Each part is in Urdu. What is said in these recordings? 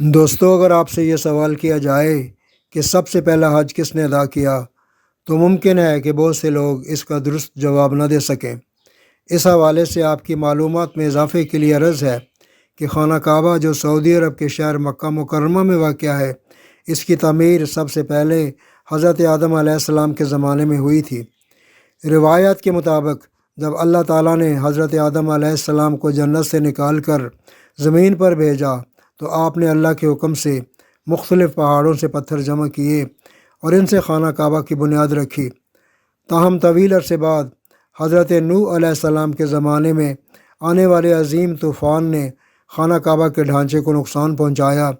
دوستو، اگر آپ سے یہ سوال کیا جائے کہ سب سے پہلا حج کس نے ادا کیا تو ممکن ہے کہ بہت سے لوگ اس کا درست جواب نہ دے سکیں۔ اس حوالے سے آپ کی معلومات میں اضافے کے لیے عرض ہے کہ خانہ کعبہ جو سعودی عرب کے شہر مکہ مکرمہ میں واقع ہے، اس کی تعمیر سب سے پہلے حضرت آدم علیہ السلام کے زمانے میں ہوئی تھی۔ روایات کے مطابق جب اللہ تعالیٰ نے حضرت آدم علیہ السلام کو جنت سے نکال کر زمین پر بھیجا تو آپ نے اللہ کے حکم سے مختلف پہاڑوں سے پتھر جمع کیے اور ان سے خانہ کعبہ کی بنیاد رکھی۔ تاہم طویل عرصے بعد حضرت نوح علیہ السلام کے زمانے میں آنے والے عظیم طوفان نے خانہ کعبہ کے ڈھانچے کو نقصان پہنچایا،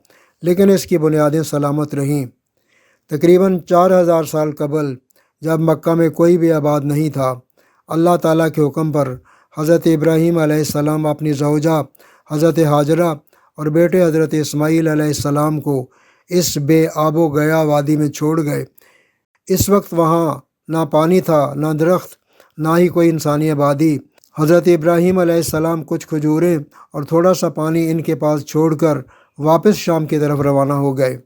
لیکن اس کی بنیادیں سلامت رہیں۔ تقریباً 4000 سال قبل جب مکہ میں کوئی بھی آباد نہیں تھا، اللہ تعالیٰ کے حکم پر حضرت ابراہیم علیہ السلام اپنی زوجہ حضرت ہاجرہ اور بیٹے حضرت اسماعیل علیہ السلام کو اس بے آب و گیا وادی میں چھوڑ گئے۔ اس وقت وہاں نہ پانی تھا، نہ درخت، نہ ہی کوئی انسانی آبادی۔ حضرت ابراہیم علیہ السلام کچھ کھجوریں اور تھوڑا سا پانی ان کے پاس چھوڑ کر واپس شام کی طرف روانہ ہو گئے۔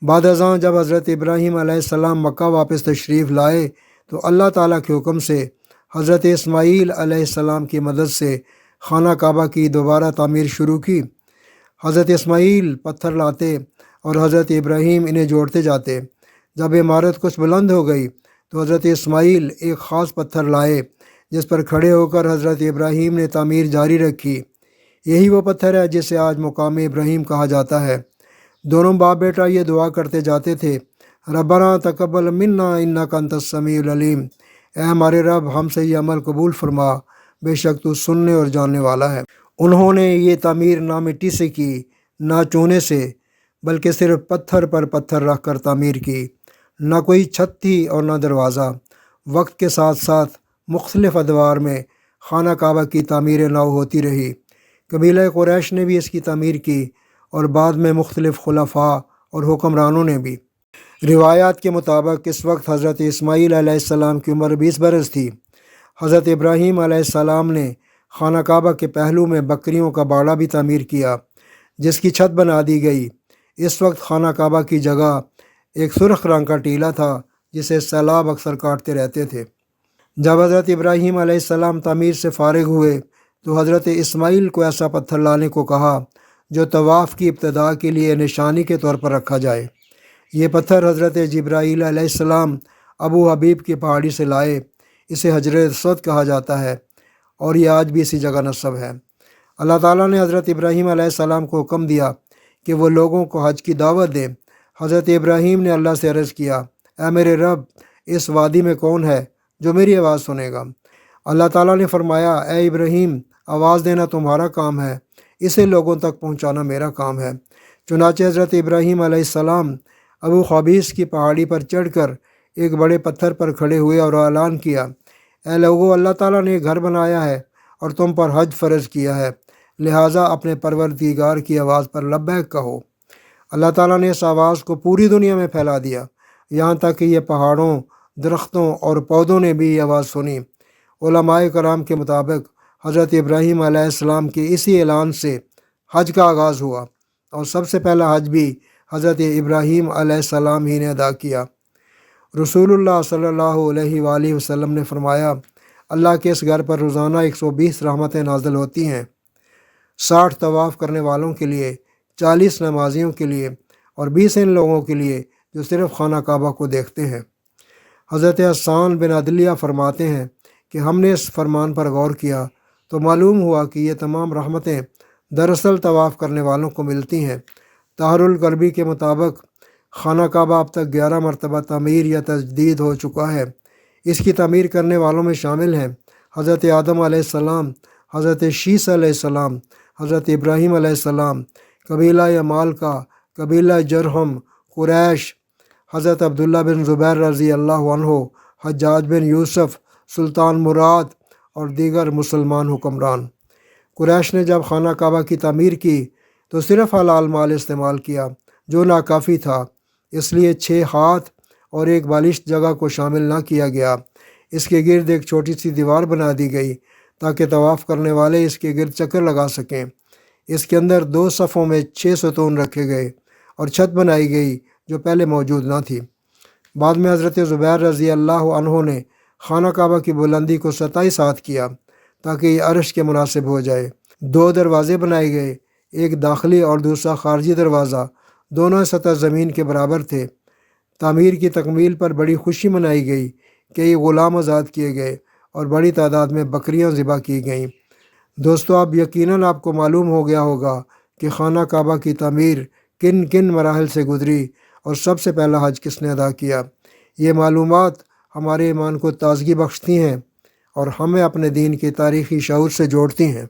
بعد ازاں جب حضرت ابراہیم علیہ السلام مکہ واپس تشریف لائے تو اللہ تعالیٰ کے حکم سے حضرت اسماعیل علیہ السلام کی مدد سے خانہ کعبہ کی دوبارہ تعمیر شروع کی۔ حضرت اسماعیل پتھر لاتے اور حضرت ابراہیم انہیں جوڑتے جاتے۔ جب عمارت کچھ بلند ہو گئی تو حضرت اسماعیل ایک خاص پتھر لائے جس پر کھڑے ہو کر حضرت ابراہیم نے تعمیر جاری رکھی۔ یہی وہ پتھر ہے جسے آج مقام ابراہیم کہا جاتا ہے۔ دونوں باپ بیٹا یہ دعا کرتے جاتے تھے، ربنا تقبل منا انک انت السمیع العلیم، اے ہمارے رب ہم سے یہ عمل قبول فرما، بے شک تو سننے اور جاننے والا ہے۔ انہوں نے یہ تعمیر نہ مٹی سے کی، نہ چونے سے، بلکہ صرف پتھر پر پتھر رکھ کر تعمیر کی۔ نہ کوئی چھت تھی اور نہ دروازہ۔ وقت کے ساتھ ساتھ مختلف ادوار میں خانہ کعبہ کی تعمیر نو ہوتی رہی۔ قبیلہ قریش نے بھی اس کی تعمیر کی اور بعد میں مختلف خلفاء اور حکمرانوں نے بھی۔ روایات کے مطابق اس وقت حضرت اسماعیل علیہ السلام کی عمر 20 برس تھی۔ حضرت ابراہیم علیہ السلام نے خانہ کعبہ کے پہلو میں بکریوں کا باڑہ بھی تعمیر کیا جس کی چھت بنا دی گئی۔ اس وقت خانہ کعبہ کی جگہ ایک سرخ رنگ کا ٹیلہ تھا جسے سیلاب اکثر کاٹتے رہتے تھے۔ جب حضرت ابراہیم علیہ السلام تعمیر سے فارغ ہوئے تو حضرت اسماعیل کو ایسا پتھر لانے کو کہا جو طواف کی ابتدا کے لیے نشانی کے طور پر رکھا جائے۔ یہ پتھر حضرت جبرائیل علیہ السلام ابو حبیب کی پہاڑی سے لائے۔ اسے حجر اسود کہا جاتا ہے اور یہ آج بھی اسی جگہ نصب ہے۔ اللہ تعالیٰ نے حضرت ابراہیم علیہ السلام کو حکم دیا کہ وہ لوگوں کو حج کی دعوت دیں۔ حضرت ابراہیم نے اللہ سے عرض کیا، اے میرے رب، اس وادی میں کون ہے جو میری آواز سنے گا؟ اللہ تعالیٰ نے فرمایا، اے ابراہیم، آواز دینا تمہارا کام ہے، اسے لوگوں تک پہنچانا میرا کام ہے۔ چنانچہ حضرت ابراہیم علیہ السلام ابو قبیس کی پہاڑی پر چڑھ کر ایک بڑے پتھر پر کھڑے ہوئے اور اعلان کیا، اے لوگو، اللہ تعالیٰ نے ایک گھر بنایا ہے اور تم پر حج فرض کیا ہے، لہٰذا اپنے پروردگار کی آواز پر لبیک کہو۔ اللہ تعالیٰ نے اس آواز کو پوری دنیا میں پھیلا دیا، یہاں تک کہ یہ پہاڑوں، درختوں اور پودوں نے بھی یہ آواز سنی۔ علماء کرام کے مطابق حضرت ابراہیم علیہ السلام کے اسی اعلان سے حج کا آغاز ہوا اور سب سے پہلا حج بھی حضرت ابراہیم علیہ السلام ہی نے ادا کیا۔ رسول اللہ صلی اللہ علیہ وآلہ وسلم نے فرمایا، اللہ کے اس گھر پر روزانہ 120 رحمتیں نازل ہوتی ہیں، 60 طواف کرنے والوں کے لیے، 40 نمازیوں کے لیے اور 20 ان لوگوں کے لیے جو صرف خانہ کعبہ کو دیکھتے ہیں۔ حضرت حسان بن عدلیہ فرماتے ہیں کہ ہم نے اس فرمان پر غور کیا تو معلوم ہوا کہ یہ تمام رحمتیں دراصل طواف کرنے والوں کو ملتی ہیں۔ طاہر القلبی کے مطابق خانہ کعبہ اب تک 11 مرتبہ تعمیر یا تجدید ہو چکا ہے۔ اس کی تعمیر کرنے والوں میں شامل ہیں حضرت آدم علیہ السلام، حضرت شیث علیہ السلام، حضرت ابراہیم علیہ السلام، قبیلہ یمال کا، قبیلہ جرہم، قریش، حضرت عبداللہ بن زبیر رضی اللہ عنہ، حجاج بن یوسف، سلطان مراد اور دیگر مسلمان حکمران۔ قریش نے جب خانہ کعبہ کی تعمیر کی تو صرف حلال مال استعمال کیا جو ناکافی تھا، اس لیے 6 ہاتھ اور ایک بالشت جگہ کو شامل نہ کیا گیا۔ اس کے گرد ایک چھوٹی سی دیوار بنا دی گئی تاکہ طواف کرنے والے اس کے گرد چکر لگا سکیں۔ اس کے اندر 2 صفوں میں 6 ستون رکھے گئے اور چھت بنائی گئی جو پہلے موجود نہ تھی۔ بعد میں حضرت زبیر رضی اللہ عنہ نے خانہ کعبہ کی بلندی کو 27 ہاتھ کیا تاکہ یہ عرش کے مناسب ہو جائے۔ 2 دروازے بنائے گئے، ایک داخلی اور دوسرا خارجی دروازہ، دونوں سطح زمین کے برابر تھے۔ تعمیر کی تکمیل پر بڑی خوشی منائی گئی، کئی غلام آزاد کیے گئے اور بڑی تعداد میں بکریاں ذبح کی گئیں۔ دوستو، اب یقیناً آپ کو معلوم ہو گیا ہوگا کہ خانہ کعبہ کی تعمیر کن کن مراحل سے گزری اور سب سے پہلا حج کس نے ادا کیا۔ یہ معلومات ہمارے ایمان کو تازگی بخشتی ہیں اور ہمیں اپنے دین کے تاریخی شعور سے جوڑتی ہیں۔